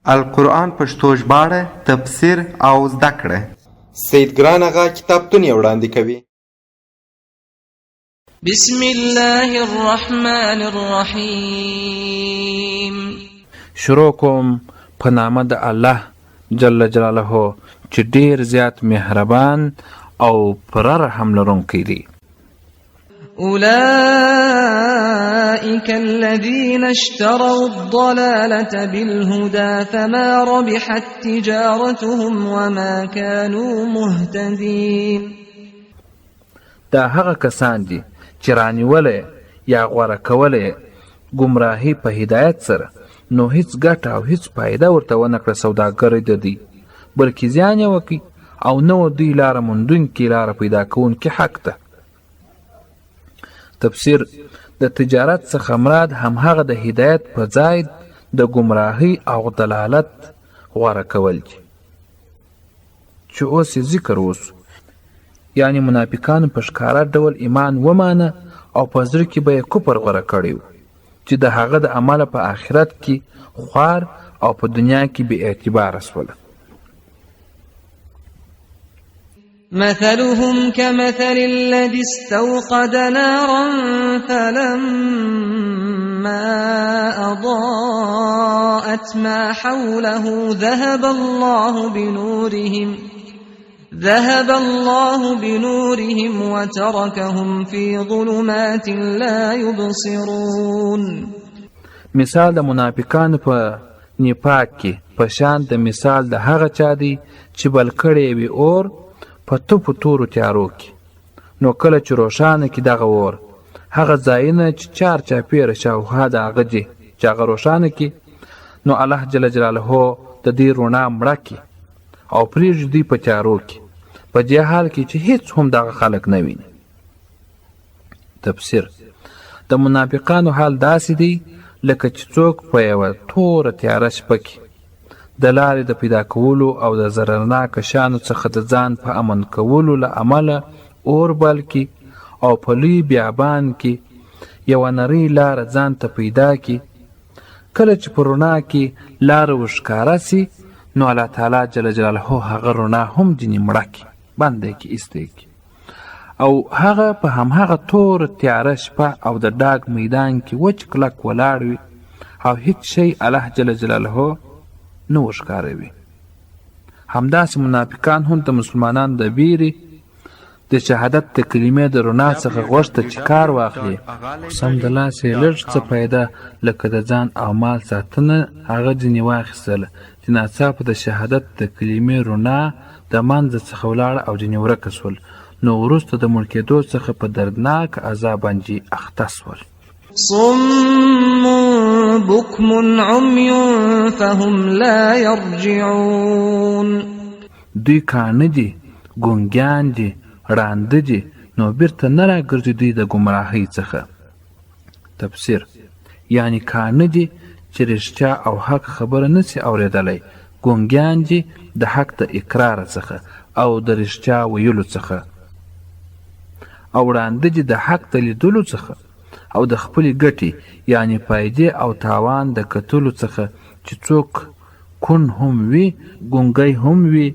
القرآن پښتو ژباړه، تفسیر او زده کړه. سید ګران اغا کتابتون یې وړاندې کوي. بسم الله الرحمن الرحیم. شروع کوم په نامه د الله جل جلاله چې ډیر زیات مهربان او پر رحم لرونکی دی. أولئك الذين اشتروا الضلالة بالهدى فما ربحت تجارتهم وما كانوا مهتدين. دا هغه کسان دي چې رانیولې یا غوره کولې گمراهي په هدایت سره، نو هیڅ ګټه او هیڅ فایده ورته ونه کړه سوداګرۍ د دوی، بلکې زیان یې وکړي او نو دوی لاره موندونکي لاره پیدا کوونکي حق ده. تفسیر: د تجارت څخه مراد هم هغه د هدایت په ځای د گمراهی او دلالت غوره کول دي. چې اوس ذکر وسو، یعنی منافقان په ښکاره ډول ایمان ومانه او په زړه کې به یې کفر غوره کړی و، چې د هغه د عمله په آخرت کې خوار او په دنیا کې بې اعتباره سوله. مثلهم كمثل الذي استوقد نارا فلما أضاءت ما حوله ذهب الله بنورهم وتركهم في ظلمات لا يبصرون. مثال د منافقانو په نفاق کې په شان د مثال د هغه چا دی چې بل کړی وي اور په توپو تورو تیارو کې، نو کله چې روښانه کې دغه اور هغه ځایونه چې چار چاپیره شاوخوا د هغه دي چې هغه روښانه کې، نو الله جل جلاله د دې رڼا مړه کړي او پرېږدي دوی په تیارو کې، په دې حال کې چې هیڅ هم دغه خلک نه ویني. تفسیر: د منافقانو حال داسې دی لکه چې څوک په یوه توره تیاره شپه کې د لارې د پیدا کولو او د ضررناک شیانو څخه د ځان په امن کولو له امله اور بل کړي او په لوی بیابان کې یوه نرۍ لاره ځان ته پیدا کړي. کله چې په رڼا کې لاره وښکاره سي، نو الله تعالی جل جلاله هغه رڼا هم ځینې مړه کړي، بنده کړي، ایسته کړي، او هغه په همهغه تور تیاره شپه او د ډاګ میدان کې وچ کلک ولاړ وي او هیڅ شی الله جل جلاله نو ښکاروي. همداسې منافقان هم د مسلمانانو د بیرې د شهادت د کلمې د رڼا څخه غوښته چې کار واخلي، خو سمدلاسې لږ څه پیدا لکه د ځان او مال ساتنه هغه ځینې واخیستله، چې ناڅاپه د شهادت د کلمې رڼا د منځه څخه ولاړه او ځینې ورکه سول، نو وروسته د مړ کېدو څخه په دردناک عذاب باندې اخته سول. صم بكم عمي فهم لا يرجعون. دوی کاڼه دي، ګونګیان دي، ړانده دي، نو بیرته نه راګرځي دوی د ګمراهۍ څخه. تفسیر: یعنی کاڼه دي چې رښتیا او حق خبره نسی اورېدلی، ګونګیان دي د حق د اقرار څخه او د رښتیا ویلو څخه، او ړانده دي د حق د لیدلو څخه او د خپلې ګټې یعنی فایدې او تاوان د کتلو څخه. چې څوک کون هم وي، ګونګی هم وي،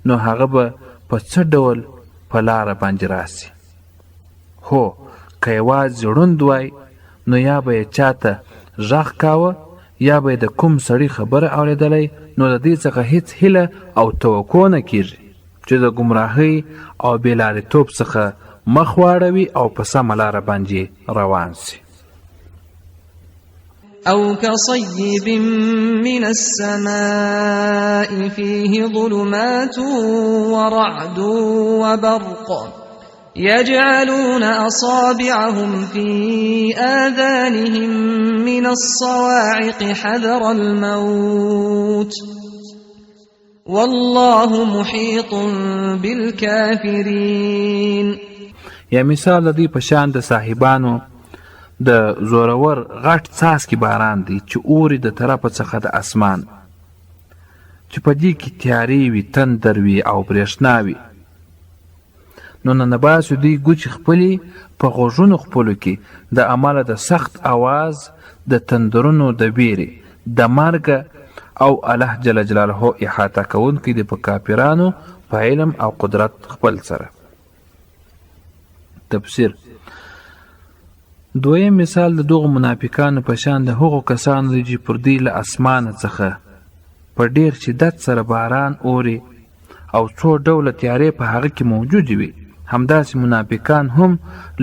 نو هغه به په څه ډول په لاره باندې راسي. هو که یوازې ړوند وای، نو یا به یې چاته غږ کاوه یا به د کوم سړي خبره اورېدلی، نو د دې څخه هیڅ هیله او توقع نه کېږي چې د ګمراهۍ او بېلارېتوب څخه مخ واړوي او په سمه لاره باندې روان سي. أو كصيب من السماء فيه ظلمات ورعد وبرق يجعلون أصابعهم في آذانهم من الصواعق حذر الموت والله محيط بالكافرين. یا مثال د دوی په شان د صاحبانو د زورور غټ څاڅکي باران دی چې اوري د طرفه څخه د اسمان، چې په دې کې تیارې وي، تندر وي او برېښنا وي، نو ننباسو دوی ګوچې خپلې په غوږونو خپلو کې د عمله د سخت اواز، د تندرونو د بیرې، د مرګه او الله جل جلاله احاطه کوونکی دی په کافرانو په علم او قدرت خپل سره. تفسیر: دویم مثال د دغو منافقانو په شان د هغو کسانو دی چې پر دوی له اسمانه څخه په ډیر شدت سره باران اوري او څو ډوله تیارې په هغه کې موجودې وي. همداسې منافقان هم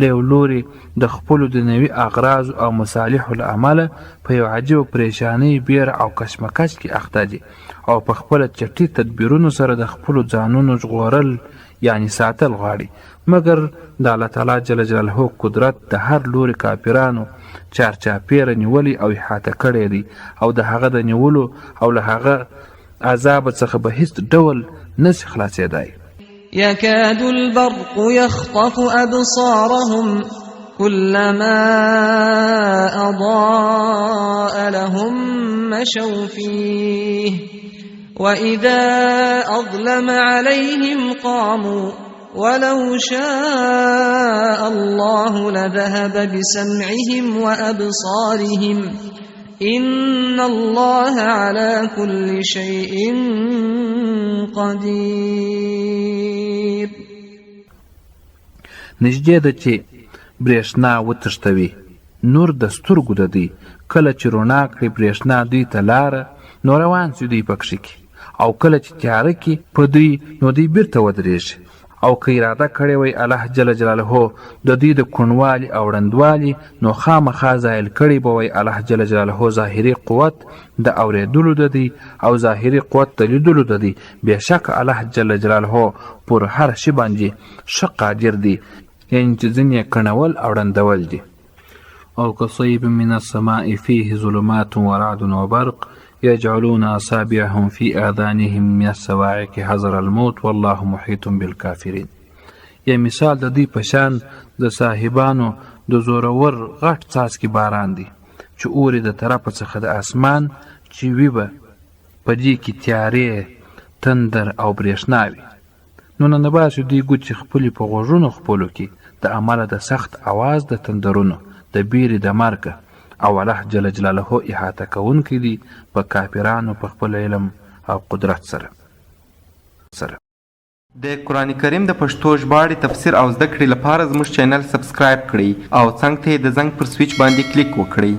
له یو لوري د خپلو دنیوي اغراضو او مصالحو له امله په یو عجیبه پریشانۍ، بیره او کشمکش کې اخته دي او په خپله چټي تدبیرونو سره د خپلو ځانونو ژغورل یعنی ساتل غواړي، مګر د الله تعالی جل جلاله قدرت د هر لوري کافرانو چارچاپیره نیولي او احاطه کړی دی او د هغه د نیولو او له هغه عذاب څخه به هیڅ ډول نشي خلاصېدای. يكاد البرق يخطف أبصارهم كلما أضاء لهم مشوا فيه وإذا أظلم عليهم قاموا ولو شاء الله لذهب بسمعهم وأبصارهم إن الله على كل شيء قدير. نږدې ده چې برېښنا وتښتوي، نور د سترګو د دی، کله چې رڼا کړي برېښنا دوی ته لاره نو روان سي دوی په کښې کې، او کله چې تیاره کړي په دوی نو دوی بیرته ودرېږي. او که اراده کړې وی الله جل جلاله د دوی د کوڼوالي او ړندوالي نو خامخا ظاهر کړی به وی الله جل جلاله ظاهري قوت د اورېدلو د دی او ظاهري قوت د لیدلو د دی. بېشک الله جل جلاله پر هر شي باندې ښه قادر دی، یعنې چې ځینې یې کڼول او ړندول دي. او كصيب من السماء فيه ظلمات ورعد وبرق يجعلون أصابعهم في آذانهم من الصواعق حذر الموت والله محيط بالكافرين. یا مثال د دوی په شان د صاحبانو د زورور غټ څاڅکي باران دی چې اوري د طرفه څخه د اسمان چې وي به په دې کې تیارې، تندر او برېښنا وي. نو نه باسي دوی ګوتې خپلې په غوږونو خپلو کې د امله د سخت اواز د تندرونو د بیرې د مرګه، او الله جل جلاله احاطه کوونکی دی په کافرانو په خپل علم او قدرت سره. د قرآن کریم د پښتو ژباړې تفسیر او زده کړې لپاره زموږ چینل سبسکرایب کړئ او څنګ ته یې د زنګ پر سویچ باندې کلیک وکړئ.